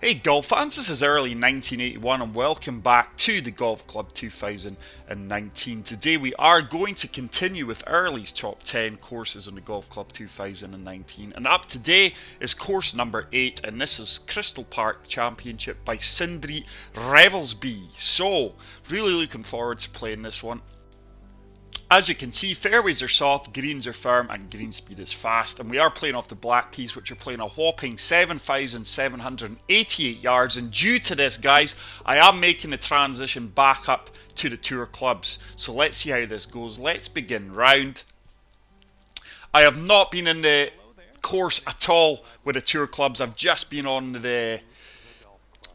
Hey golf fans, this is early 1981 and welcome back to the Golf Club 2019. Today we are going to continue with Early's top 10 courses in the Golf Club 2019, and up today is course number 8, and this is Crystal Park Championship by Sindri Revelsby. So really looking forward to playing this one. As you can see, fairways are soft, greens are firm, and green speed is fast. And we are playing off the black tees, which are playing a whopping 7,788 yards. And due to this, guys, I am making the transition back up to the tour clubs. So let's see how this goes. Let's begin round. I have not been in the course at all with the tour clubs. I've just been on the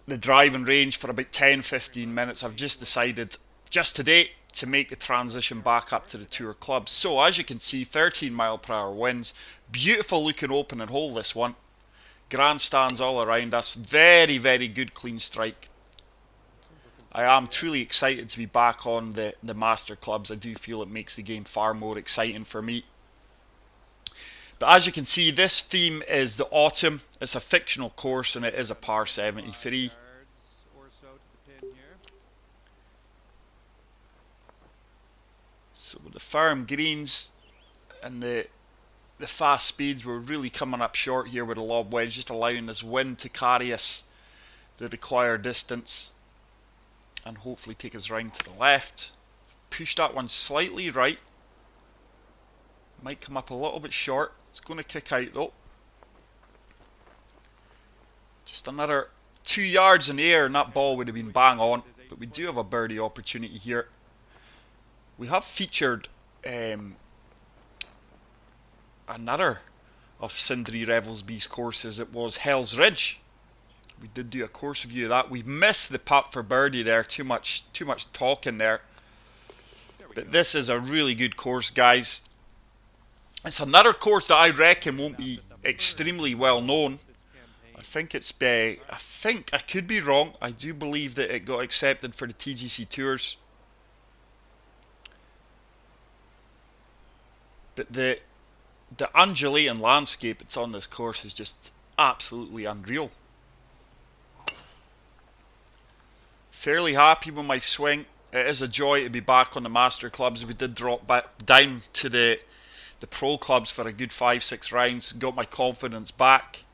driving range for about 10-15 minutes. I've just decided just today to make the transition back up to the tour clubs. So as you can see, 13 mile per hour winds. Beautiful looking opening hole, this one. Grandstands all around us. Very, very good clean strike. I am truly excited to be back on the master clubs. I do feel it makes the game far more exciting for me. But as you can see, this theme is the autumn. It's a fictional course and it is a par 73. So with the firm greens and the fast speeds, we're really coming up short here with a lob wedge, just allowing this wind to carry us the required distance and hopefully take us round to the left. Push that one slightly right. Might come up a little bit short. It's going to kick out though. Just another 2 yards in the air and that ball would have been bang on. But we do have a birdie opportunity here. We have featured another of Sindri Revelsby's courses. It was Hell's Ridge. We did do a course review of that. We missed the putt for birdie there. Too much talking there. But this is a really good course, guys. It's another course that I reckon won't be extremely well known. I think I could be wrong. I do believe that it got accepted for the TGC tours. But the undulating landscape that's on this course is just absolutely unreal. Fairly happy with my swing. It is a joy to be back on the master clubs. We did drop back down to the pro clubs for a good 5-6 rounds. Got my confidence back.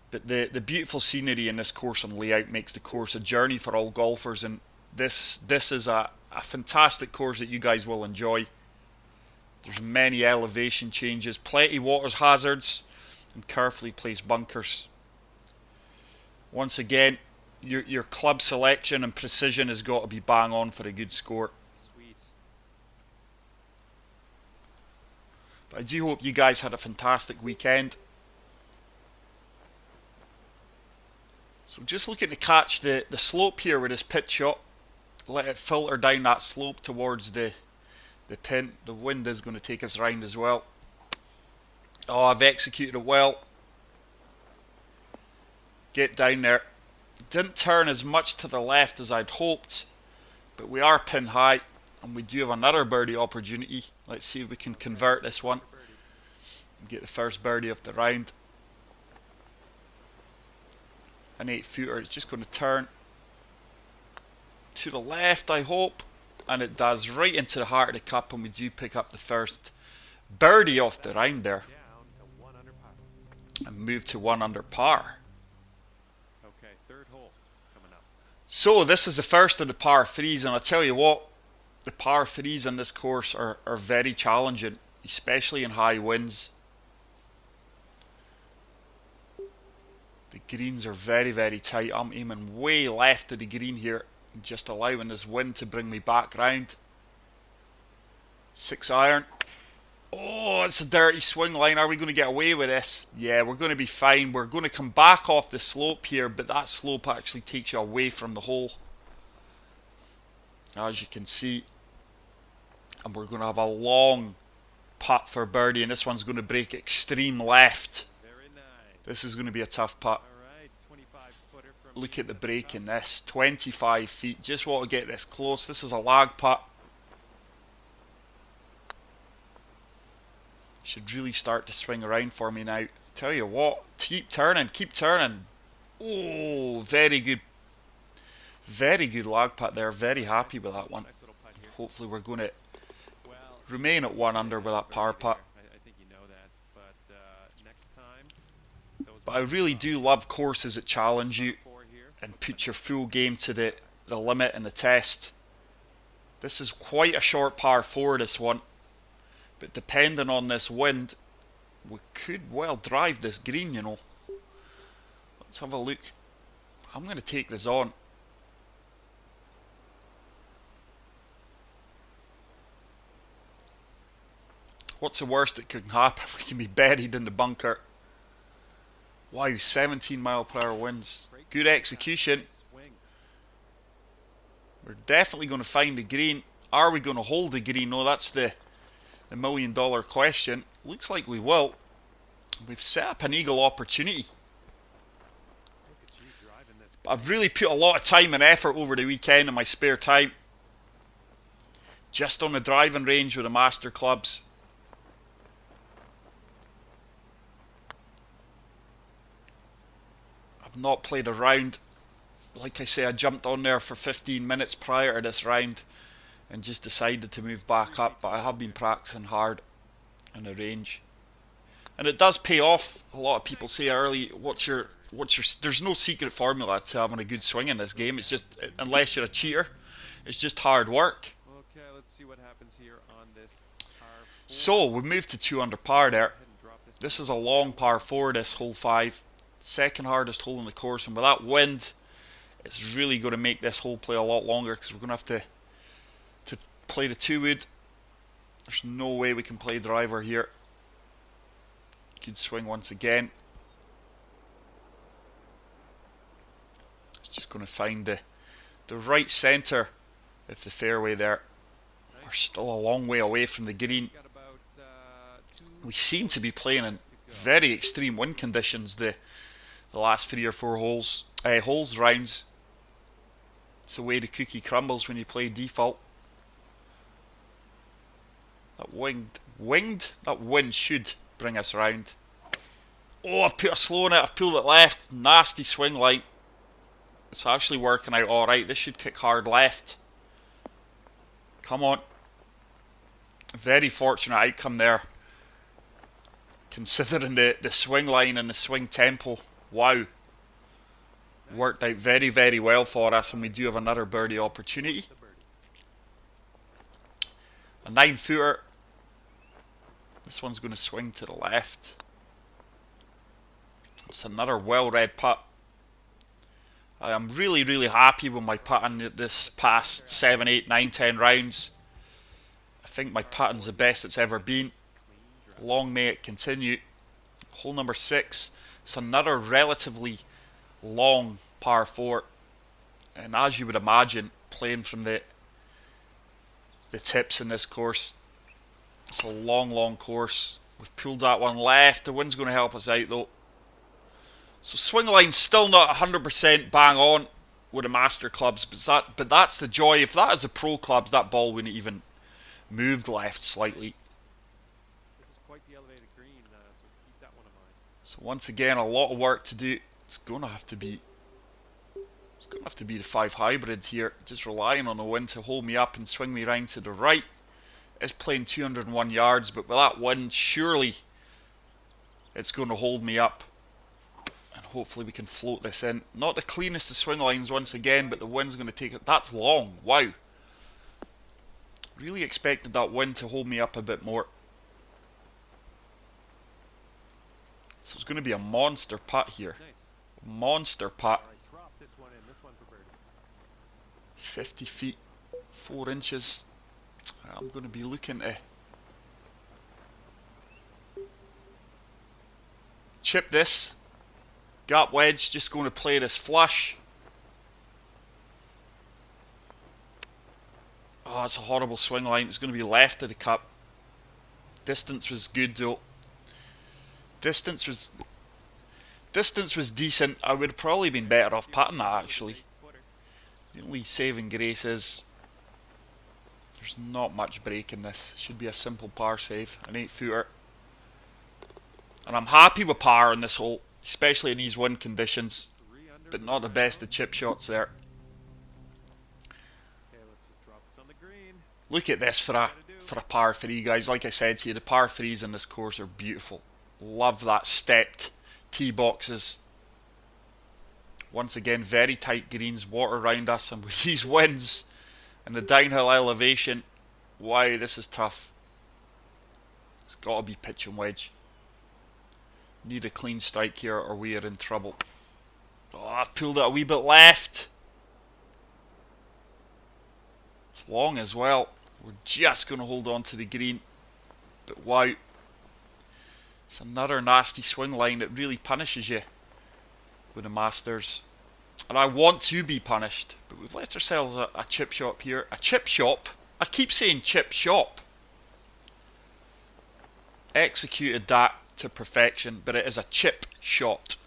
But the beautiful scenery in this course and layout makes the course a journey for all golfers, and this is a fantastic course that you guys will enjoy. There's many elevation changes, plenty water hazards, and carefully placed bunkers. Once again, your club selection and precision has got to be bang on for a good score. But I do hope you guys had a fantastic weekend. So just looking to catch the slope here with this pitch shot. Let it filter down that slope towards the pin. The wind is going to take us round as well. Oh, I've executed it well. Get down there. Didn't turn as much to the left as I'd hoped, but we are pin high and we do have another birdie opportunity. Let's see if we can convert this one and get the first birdie of the round. An 8-footer. It's just going to turn to the left, I hope, and it does, right into the heart of the cup, and we do pick up the first birdie off the round there and move to 1 under par. Okay, third hole coming up. So this is the first of the par 3s, and I tell you what, the par 3s on this course are very challenging, especially in high winds. The greens are very, very tight. I'm aiming way left of the green here, just allowing this wind to bring me back round. 6 iron. Oh, it's a dirty swing line. Are we going to get away with this? Yeah, we're going to be fine. We're going to come back off the slope here, but that slope actually takes you away from the hole, as you can see. And we're going to have a long putt for birdie, and this one's going to break extreme left. Very nice. This is going to be a tough putt. All right, 25-footer from Look at the break in this. 25 feet. Just want to get this close. This is a lag putt. Should really start to swing around for me now. Tell you what, keep turning, keep turning. Oh, very good. Very good lag putt there. Very happy with that one. Nice little putt here. Hopefully we're going to Well, remain at 1 under with that power putt. I think you know that, but next time, those But I really do love courses that challenge you four here. and put your full game to the limit and the test. This is quite a short par 4, this one. But depending on this wind, we could well drive this green, you know. Let's have a look. I'm going to take this on. What's the worst that can happen? We can be buried in the bunker. Wow, 17 mile per hour winds. Good execution. Swing. We're definitely going to find the green. Are we going to hold the green? No, that's the $1,000,000 question. Looks like we will. We've set up an eagle opportunity. Look at you driving this. I've really put a lot of time and effort over the weekend in my spare time. Just on the driving range with the master clubs. I've not played a round. Like I say, I jumped on there for 15 minutes prior to this round and just decided to move back up, but I have been practicing hard in the range. And it does pay off. A lot of people say early, what's your there's no secret formula to having a good swing in this game. It's just, unless you're a cheater, it's just hard work. Okay, let's see what happens here on this par 4. So we moved to 2 under par there. Go ahead and drop this. This is a long par 4, this hole 5. Second hardest hole in the course, and with that wind, it's really going to make this hole play a lot longer because we're going to have to play the 2-wood. There's no way we can play driver here. Good swing once again. It's just going to find the right centre of the fairway there. We're still a long way away from the green. Got about, We seem to be playing in very extreme wind conditions the last 3 or 4 holes rounds. It's the way the cookie crumbles when you play default. That wind should bring us round. Oh, I've put a slow in it. I've pulled it left. Nasty swing line. It's actually working out alright. This should kick hard left. Come on. Very fortunate outcome there. Considering the swing line and the swing tempo. Wow. Worked out very, very well for us, and we do have another birdie opportunity. A 9-footer. This one's going to swing to the left. It's another well-read putt. I am really, really happy with my putting this past 7, 8, 9, 10 rounds. I think my putting's the best it's ever been. Long may it continue. Hole number 6. It's another relatively long par 4. And as you would imagine, playing from the tips in this course, it's a long, long course. We've pulled that one left. The wind's going to help us out though. So swing line's still not 100% bang on with the master clubs, but that's the joy. If that is a pro clubs, that ball wouldn't even move left slightly. This is quite the elevated green, so keep that one in mind. So once again, a lot of work to do. It's going to have to be the 5 hybrids here, just relying on the wind to hold me up and swing me round to the right. It's playing 201 yards, but with that wind, surely it's going to hold me up. And hopefully we can float this in. Not the cleanest of swing lines once again, but the wind's going to take it. That's long. Wow. Really expected that wind to hold me up a bit more. So it's going to be a monster putt here. Nice. Monster putt. All right, drop this one in. This one for birdie. 50 feet, 4 inches. I'm going to be looking to chip this. Gap wedge, just going to play this flush. Oh, it's a horrible swing line. It's going to be left of the cup. Distance was good though. Distance was decent. I would have probably been better off putting that actually. The only saving grace is there's not much break in this. Should be a simple par save. An 8-footer. And I'm happy with par on this hole, especially in these wind conditions. 3 under. But not the best of chip shots there. Okay, let's just drop this on the green. Look at this for a par 3, guys. Like I said to you, the par 3s in this course are beautiful. Love that stepped tee boxes. Once again, very tight greens, water around us, and with these winds and the downhill elevation, wow, this is tough. It's got to be pitch and wedge. Need a clean strike here or we are in trouble. Oh, I've pulled it a wee bit left. It's long as well. We're just going to hold on to the green. But wow. It's another nasty swing line that really punishes you with the Masters. And I want to be punished. But we've left ourselves a chip shop here. A chip shop? I keep saying chip shop. Executed that to perfection. But it is a chip shot.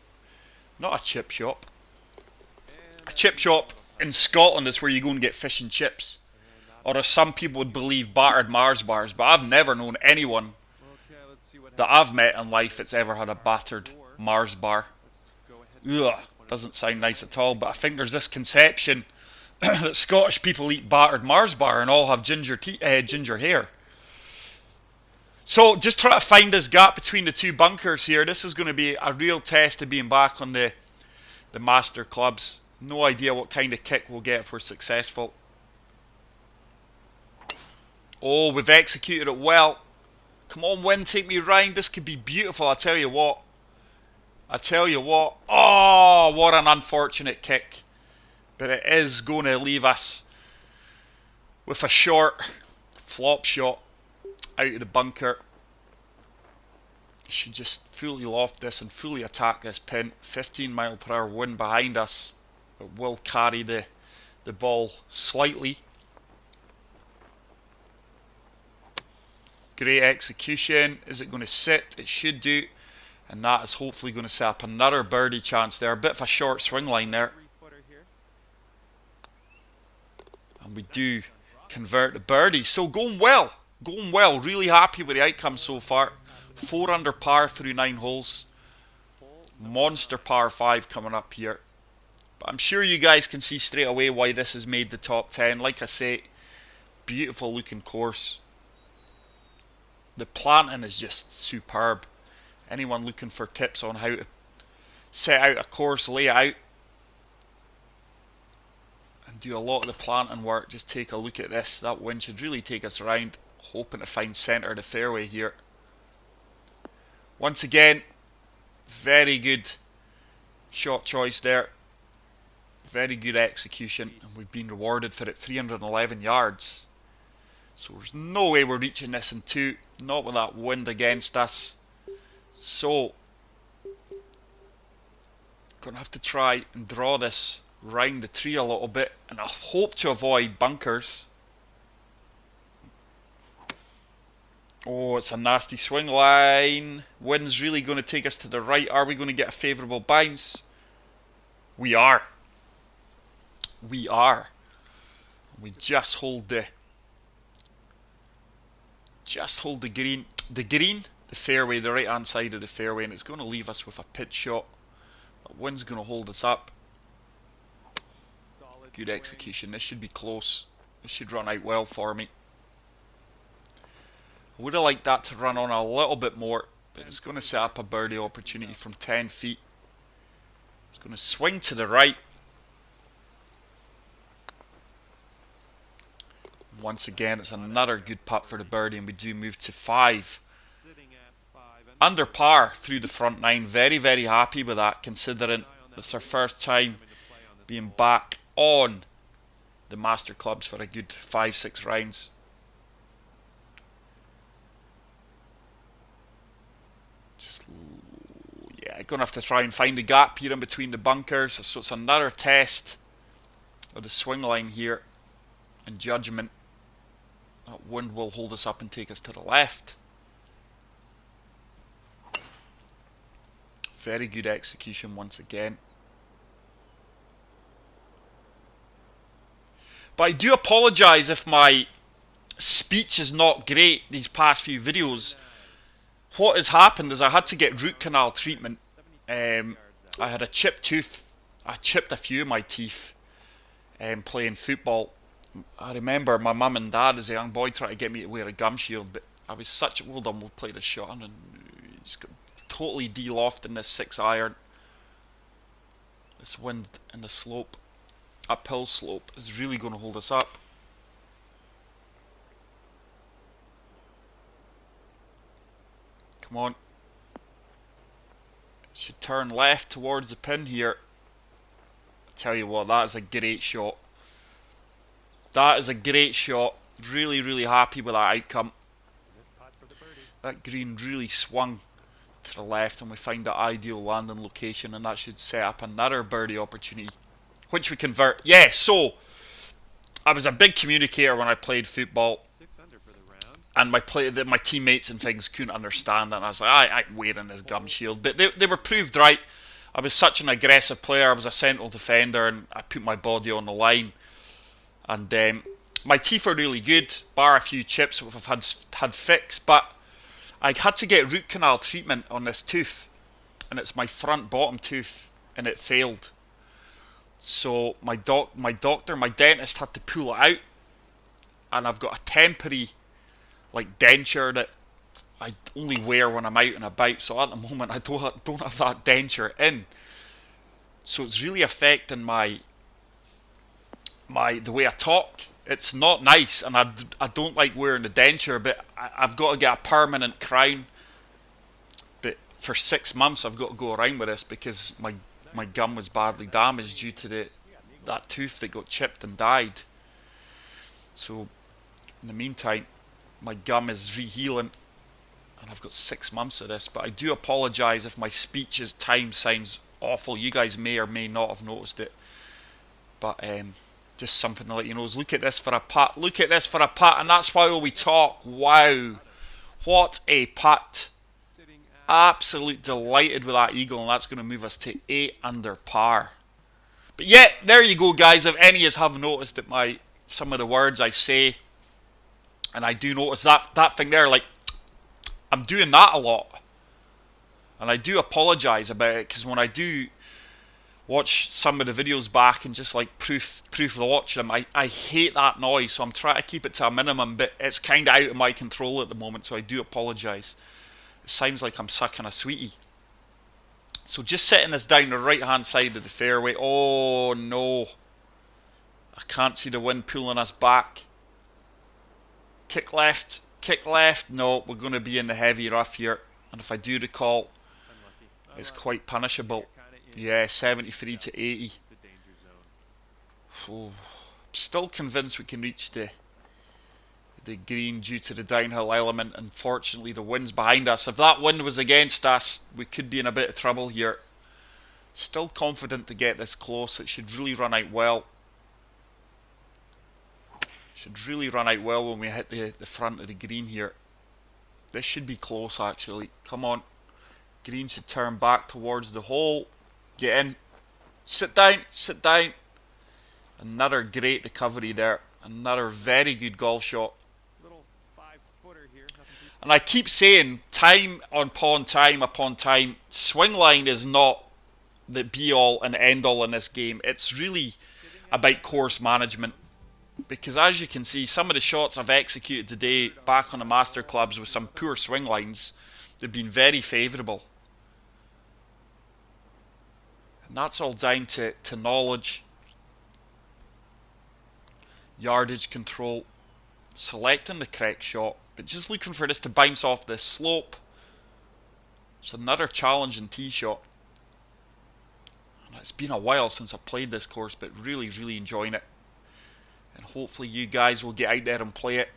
Not a chip shop. A chip shop in Scotland is where you go and get fish and chips. Or as some people would believe, battered Mars bars. But I've never known anyone Okay, let's see what that I've met in life that's ever had a battered Mars bar. Ugh, doesn't sound nice at all. But I think there's this conception that Scottish people eat battered Mars bar and all have ginger hair. So just try to find this gap between the two bunkers here. This is going to be a real test of being back on the Master clubs. No idea what kind of kick we'll get if we're successful. Oh, we've executed it well. Come on, wind, take me round. This could be beautiful, I tell you what. I tell you what. Oh, what an unfortunate kick. But it is going to leave us with a short flop shot out of the bunker. Should just fully loft this and fully attack this pin. 15 mile per hour wind behind us. It will carry the ball slightly. Great execution. Is it going to sit? It should do. And that is hopefully going to set up another birdie chance there. A bit of a short swing line there. And we do convert the birdie. So going well. Going well. Really happy with the outcome so far. 4 under par through 9 holes. Monster par 5 coming up here. But I'm sure you guys can see straight away why this has made the top 10. Like I say, beautiful looking course. The planting is just superb. Anyone looking for tips on how to set out a course layout and do a lot of the planting work, just take a look at this. That wind should really take us around. Hoping to find centre of the fairway here. Once again, very good shot choice there. Very good execution. And we've been rewarded for it. 311 yards. So there's no way we're reaching this in 2. Not with that wind against us. So, going to have to try and draw this round the tree a little bit. And I hope to avoid bunkers. Oh, it's a nasty swing line. Wind's really going to take us to the right. Are we going to get a favourable bounce? We are. We are. We just hold the green. The fairway, the right hand side of the fairway, and it's going to leave us with a pitch shot. That wind's going to hold us up. Good execution. This should be close. This should run out well for me. I would have liked that to run on a little bit more, but it's going to set up a birdie opportunity from 10 feet. It's going to swing to the right. Once again, it's another good putt for the birdie, and we do move to 5. Under par through the front 9. Very, very happy with that, considering it's our first time being back on the Master Clubs for a good 5-6 rounds. Yeah, going to have to try and find a gap here in between the bunkers. So it's another test of the swing line here and judgment. That wind will hold us up and take us to the left. Very good execution once again. But I do apologise if my speech is not great these past few videos. what has happened is I had to get root canal treatment. I had a chipped tooth. I chipped a few of my teeth playing football. I remember my mum and dad as a young boy trying to get me to wear a gum shield, but I was such a... Well done, we'll play the shot on, and he's got totally de-lofted in this 6-iron. This wind and the slope, uphill slope, is really going to hold us up. Come on. Should turn left towards the pin here. I tell you what, that is a great shot. That is a great shot. Really, really happy with that outcome. That green really swung to the left, and we find the ideal landing location, and that should set up another birdie opportunity, which we convert. Yeah, so I was a big communicator when I played football, and my teammates and things couldn't understand that, and I was like, I'm wearing this gum shield, but they were proved right. I was such an aggressive player. I was a central defender, and I put my body on the line, and my teeth are really good, bar a few chips which I've had fixed, but I had to get root canal treatment on this tooth, and it's my front bottom tooth, and it failed. So my dentist had to pull it out, and I've got a temporary denture that I only wear when I'm out and about. So at the moment I don't have that denture in, so it's really affecting the way I talk. It's not nice, and I don't like wearing the denture, but I've got to get a permanent crown. But for 6 months I've got to go around with this because my gum was badly damaged due to that tooth that got chipped and died. So in the meantime, my gum is rehealing, and I've got 6 months of this. But I do apologise if my speech at times sounds awful. You guys may or may not have noticed it, but just something to let you know is look at this for a putt. Look at this for a putt, and that's why we talk. Wow, what a putt! Absolute delighted with that eagle, and that's going to move us to 8 under par. But yeah, there you go, guys. If any of us have noticed that some of the words I say, and I do notice that thing there, I'm doing that a lot, and I do apologise about it, because when I do watch some of the videos back and just proof watch them, I hate that noise, so I'm trying to keep it to a minimum, but it's kind of out of my control at the moment, so I do apologise. It sounds like I'm sucking a sweetie. So just setting this down the right hand side of the fairway. Oh no, I can't see the wind pulling us back. Kick left, no, we're going to be in the heavy rough here, and if I do recall, it's quite punishable. Yeah, 73 to 80. Oh, still convinced we can reach the green due to the downhill element. Unfortunately, the wind's behind us. If that wind was against us, we could be in a bit of trouble here. Still confident to get this close. It should really run out well. Should really run out well when we hit the front of the green here. This should be close, actually. Come on. Green should turn back towards the hole. Get in. Sit down. Sit down. Another great recovery there. Another very good golf shot. And I keep saying, time upon time, swing line is not the be-all and end-all in this game. It's really about course management. Because as you can see, some of the shots I've executed today back on the Master Clubs with some poor swing lines, they've been very favourable. And that's all down to knowledge, yardage control, selecting the correct shot, but just looking for this to bounce off this slope. It's another challenging tee shot. And it's been a while since I played this course, but really, really enjoying it. And hopefully you guys will get out there and play it.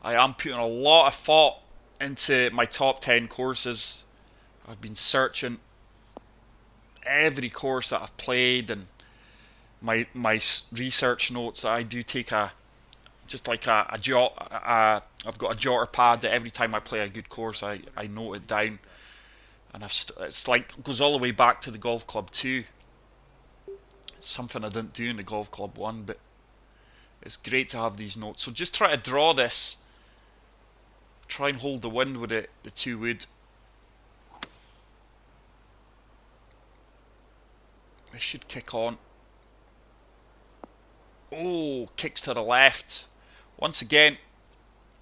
I am putting a lot of thought into my top 10 courses. I've been searching every course that I've played, and my research notes that I do take I've got a jotter pad that every time I play a good course I note it down, and it's goes all the way back to the Golf Club 2. It's something I didn't do in the Golf Club 1, but it's great to have these notes. So just try to draw this Try and hold the wind with it, the 2-wood. This should kick on. Oh, kicks to the left. Once again,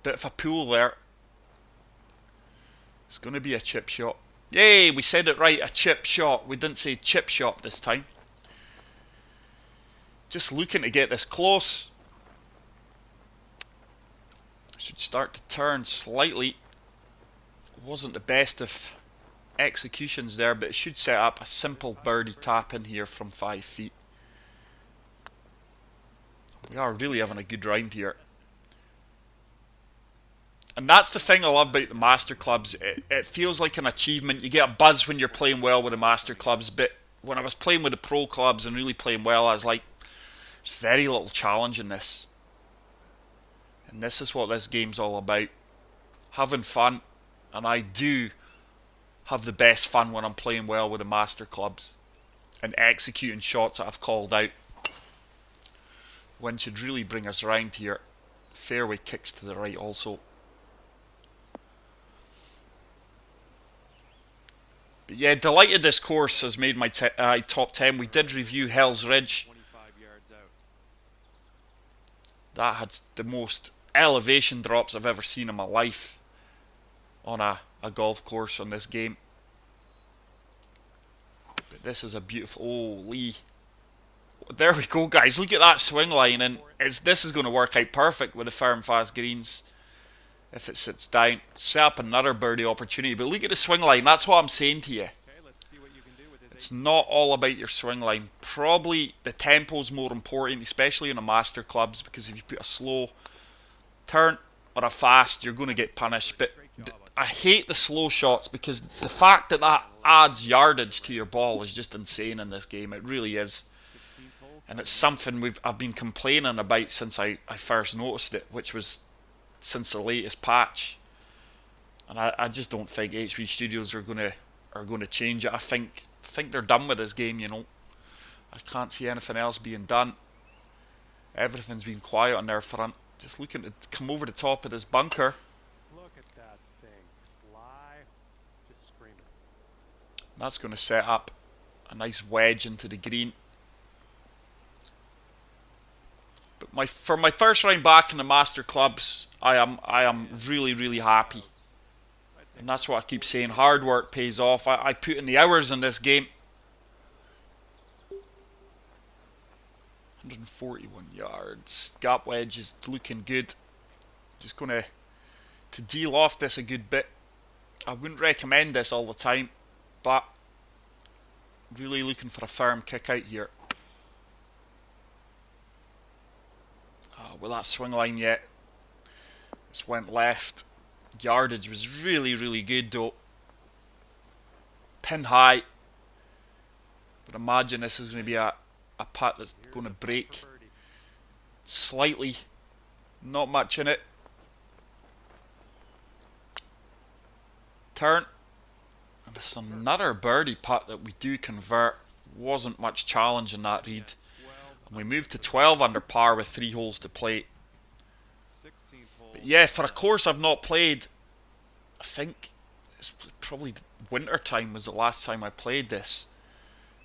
bit of a pull there. It's going to be a chip shot. Yay, we said it right, a chip shot. We didn't say chip shot this time. Just looking to get this close. Should start to turn slightly. Wasn't the best of executions there, but it should set up a simple birdie tap in here from 5 feet. We are really having a good round here. And that's the thing I love about the Master Clubs. It feels like an achievement. You get a buzz when you're playing well with the Master Clubs, but when I was playing with the Pro Clubs and really playing well, I was like, there's very little challenge in this. And this is what this game's all about. Having fun. And I do have the best fun when I'm playing well with the Master Clubs. And executing shots that I've called out. Wind should really bring us round here. Fairway kicks to the right also. But yeah, delighted this course has made my top 10. We did review Hell's Ridge. That had the most elevation drops I've ever seen in my life on a golf course on this game. But this is a beautiful... Oh, Lee. There we go, guys. Look at that swing line. And this is going to work out perfect with the firm, fast greens. If it sits down. Set up another birdie opportunity. But look at the swing line. That's what I'm saying to you. It's not all about your swing line. Probably the tempo's more important, especially in the Master Clubs, because if you put a slow turn or a fast, you're going to get punished. But I hate the slow shots because the fact that that adds yardage to your ball is just insane in this game. It really is. And it's something I've been complaining about since I first noticed it, which was since the latest patch. And I just don't think HB Studios are gonna change it. I think they're done with this game, you know. I can't see anything else being done. Everything's been quiet on their front. Just looking to come over the top of this bunker. Look at that thing fly, just screaming. That's going to set up a nice wedge into the green. But for my first round back in the Master Clubs, I am really happy. And that's what I keep saying. Hard work pays off. I put in the hours in this game. 141 yards. Gap wedge is looking good. Just going to deal off this a good bit. I wouldn't recommend this all the time, but really looking for a firm kick out here. With that swing line yet. This went left. Yardage was really good though. Pin high. But imagine this is going to be a putt that's going to break slightly. Not much in it. Turn. And it's another birdie putt that we do convert. Wasn't much challenge in that read. And we moved to 12 under par with 3 holes to play. But yeah, for a course I've not played, I think it's probably winter time was the last time I played this.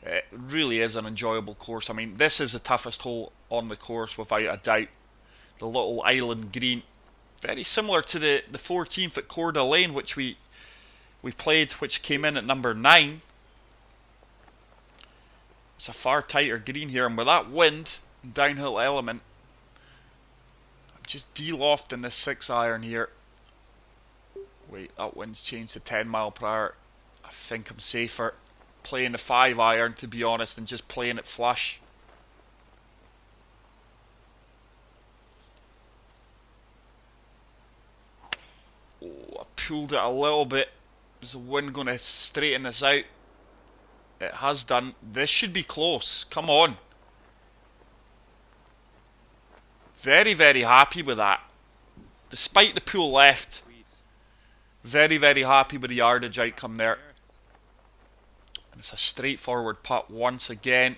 It really is an enjoyable course. I mean, this is the toughest hole on the course without a doubt. The little island green. Very similar to the 14th at Coeur d'Alene, which we played, which came in at number 9. It's a far tighter green here, and with that wind and downhill element, I'm just de-lofting this 6-iron here. Wait, that wind's changed to 10 mile per hour. I think I'm safer playing the 5-iron, to be honest, and just playing it flush. Oh, I pulled it a little bit. Is the wind going to straighten this out? It has done. This should be close. Come on. Very happy with that. Despite the pull left. Very happy with the yardage outcome there. And it's a straightforward putt once again.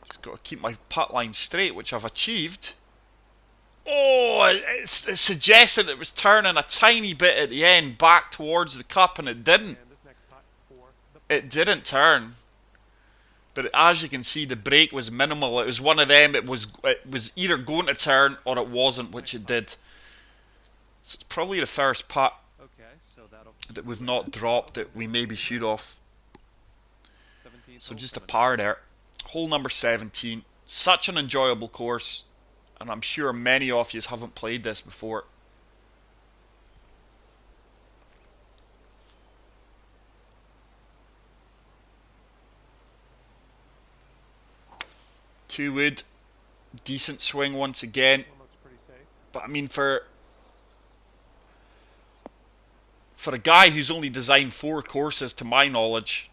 Just got to keep my putt line straight, which I've achieved. Oh, it suggested it was turning a tiny bit at the end back towards the cup, and it didn't. And this next putt for the It didn't turn. But as you can see, the break was minimal. It was one of them. It was either going to turn or it wasn't, which it did. So it's probably the first putt okay, so that'll that we've not dropped that we maybe shoot off. 17th So hole just a coming up. par there. Hole number 17. Such an enjoyable course. And I'm sure many of you haven't played this before. Two wood. Decent swing once again. This one looks pretty safe. But I mean, for a guy who's only designed 4 courses, to my knowledge,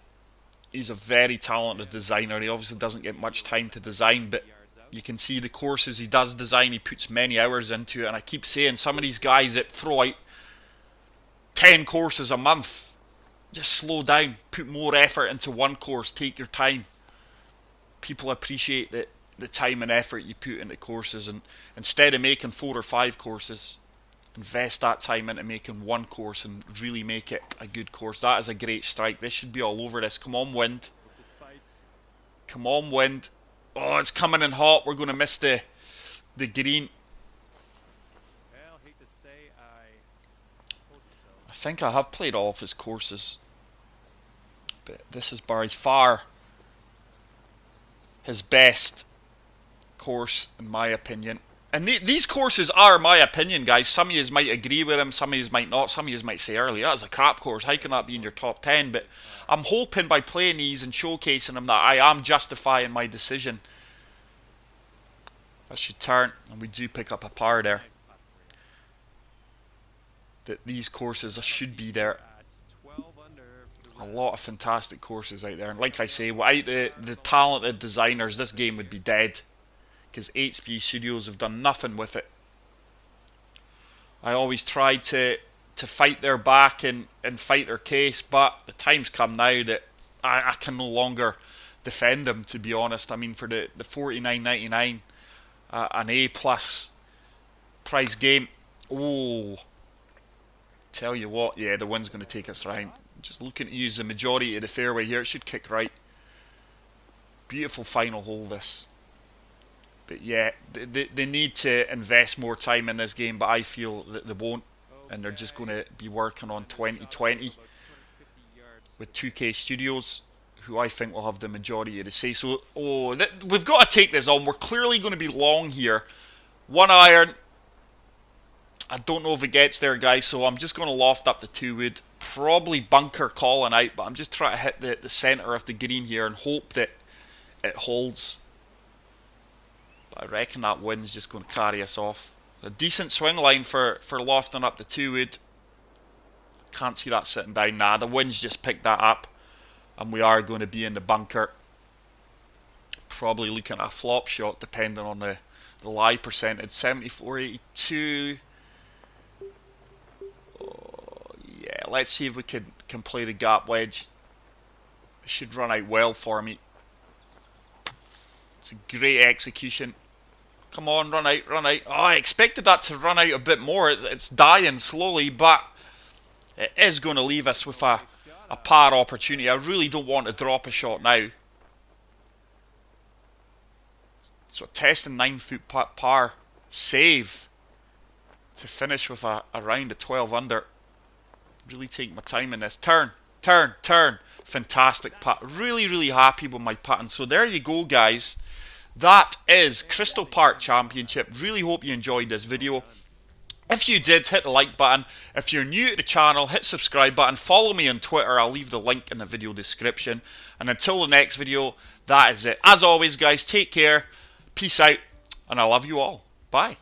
he's a very talented designer. He obviously doesn't get much time to design, but you can see the courses he does design, he puts many hours into it. And I keep saying, some of these guys that throw out 10 courses a month, just slow down, put more effort into one course, take your time. People appreciate the time and effort you put into courses, and instead of making 4 or 5 courses, invest that time into making one course and really make it a good course. That is a great strike. This should be all over this. Come on, wind. Hope this bites. Come on, wind. Oh, it's coming in hot. We're going to miss the green. Well, hate to say I told you so. I think I have played all of his courses, but this is by far his best course, in my opinion. And these courses are my opinion, guys. Some of you might agree with him, some of you might not. Some of you might say earlier, that's a crap course, how can that be in your top 10? But I'm hoping by playing these and showcasing them that I am justifying my decision. I should turn, and we do pick up a par there. Nice putt for you. That these courses should be there. At 12 under for the A lot of fantastic courses out there. And like I say, without the talented designers, this game would be dead. Because HP Studios have done nothing with it. I always try to fight their back and fight their case, but the time's come now that I can no longer defend them, to be honest. I mean, for the $49.99, an A plus price game. Oh, tell you what, yeah, the wind's going to take us round. Just looking to use the majority of the fairway here. It should kick right. Beautiful final hole, this. But yeah, they need to invest more time in this game, but I feel that they won't. And they're just going to be working on 2020 about 250 yards. with 2K Studios, who I think will have the majority of the say. So, we've got to take this on. We're clearly going to be long here. 1 iron. I don't know if it gets there, guys, so I'm just going to loft up the 2 wood. Probably bunker calling out, but I'm just trying to hit the centre of the green here and hope that it holds. But I reckon that wind's just going to carry us off. A decent swing line for lofting up the 2 wood. Can't see that sitting down. Nah, the wind's just picked that up. And we are going to be in the bunker. Probably looking at a flop shot depending on the lie percentage. 74.82. Oh, yeah, let's see if we can play the gap wedge. It should run out well for me. It's a great execution. Come on, run out, run out. Oh, I expected that to run out a bit more. It's dying slowly, but it is going to leave us with a par opportunity. I really don't want to drop a shot now. So testing 9-foot putt par. Save. To finish with a round of 12 under. Really taking my time in this. Turn, turn, turn. Fantastic putt. Really, really happy with my putting. So there you go, guys. That is Crystal Park Championship. Really hope you enjoyed this video. If you did, hit the like button. If you're new to the channel, hit subscribe button. Follow me on Twitter. I'll leave the link in the video description. And until the next video, that is it. As always, guys, take care. Peace out. And I love you all. Bye.